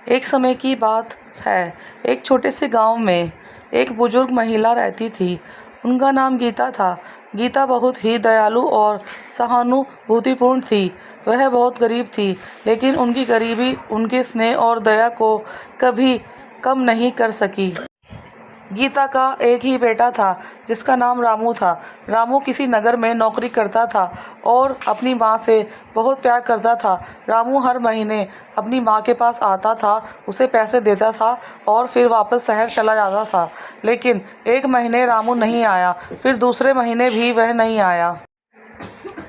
एक समय की बात है, एक छोटे से गांव में एक बुजुर्ग महिला रहती थी। उनका नाम गीता था। गीता बहुत ही दयालु और सहानुभूतिपूर्ण थी। वह बहुत गरीब थी, लेकिन उनकी गरीबी उनके स्नेह और दया को कभी कम नहीं कर सकी। गीता का एक ही बेटा था, जिसका नाम रामू था। रामू किसी नगर में नौकरी करता था और अपनी माँ से बहुत प्यार करता था। रामू हर महीने अपनी माँ के पास आता था, उसे पैसे देता था और फिर वापस शहर चला जाता था। लेकिन एक महीने रामू नहीं आया, फिर दूसरे महीने भी वह नहीं आया।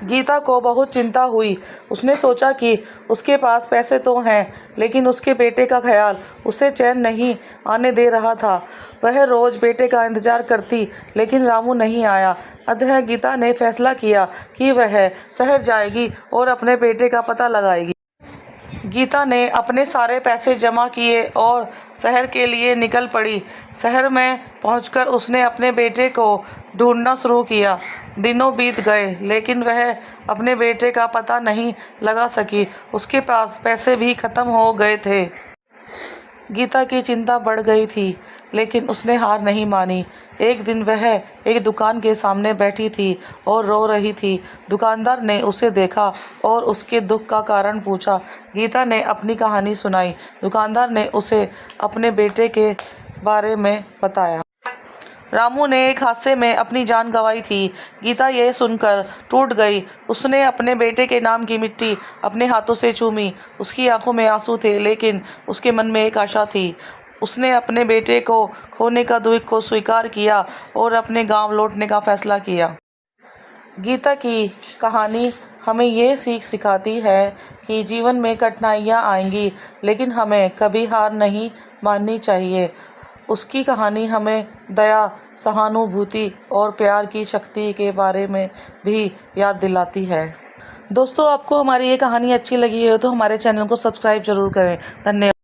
गीता को बहुत चिंता हुई। उसने सोचा कि उसके पास पैसे तो हैं, लेकिन उसके बेटे का ख्याल उसे चैन नहीं आने दे रहा था। वह रोज़ बेटे का इंतजार करती, लेकिन रामू नहीं आया। अतः गीता ने फैसला किया कि वह शहर जाएगी और अपने बेटे का पता लगाएगी। गीता ने अपने सारे पैसे जमा किए और शहर के लिए निकल पड़ी। शहर में पहुंचकर उसने अपने बेटे को ढूंढना शुरू किया। दिनों बीत गए, लेकिन वह अपने बेटे का पता नहीं लगा सकी। उसके पास पैसे भी खत्म हो गए थे। गीता की चिंता बढ़ गई थी, लेकिन उसने हार नहीं मानी। एक दिन वह एक दुकान के सामने बैठी थी और रो रही थी। दुकानदार ने उसे देखा और उसके दुख का कारण पूछा। गीता ने अपनी कहानी सुनाई। दुकानदार ने उसे अपने बेटे के बारे में बताया। रामू ने एक हादसे में अपनी जान गंवाई थी। गीता यह सुनकर टूट गई। उसने अपने बेटे के नाम की मिट्टी अपने हाथों से चूमी। उसकी आंखों में आंसू थे, लेकिन उसके मन में एक आशा थी। उसने अपने बेटे को खोने का दुख को स्वीकार किया और अपने गांव लौटने का फैसला किया। गीता की कहानी हमें ये सीख सिखाती है कि जीवन में कठिनाइयाँ आएंगी, लेकिन हमें कभी हार नहीं माननी चाहिए। उसकी कहानी हमें दया, सहानुभूति और प्यार की शक्ति के बारे में भी याद दिलाती है। दोस्तों, आपको हमारी ये कहानी अच्छी लगी है तो हमारे चैनल को सब्सक्राइब जरूर करें। धन्यवाद।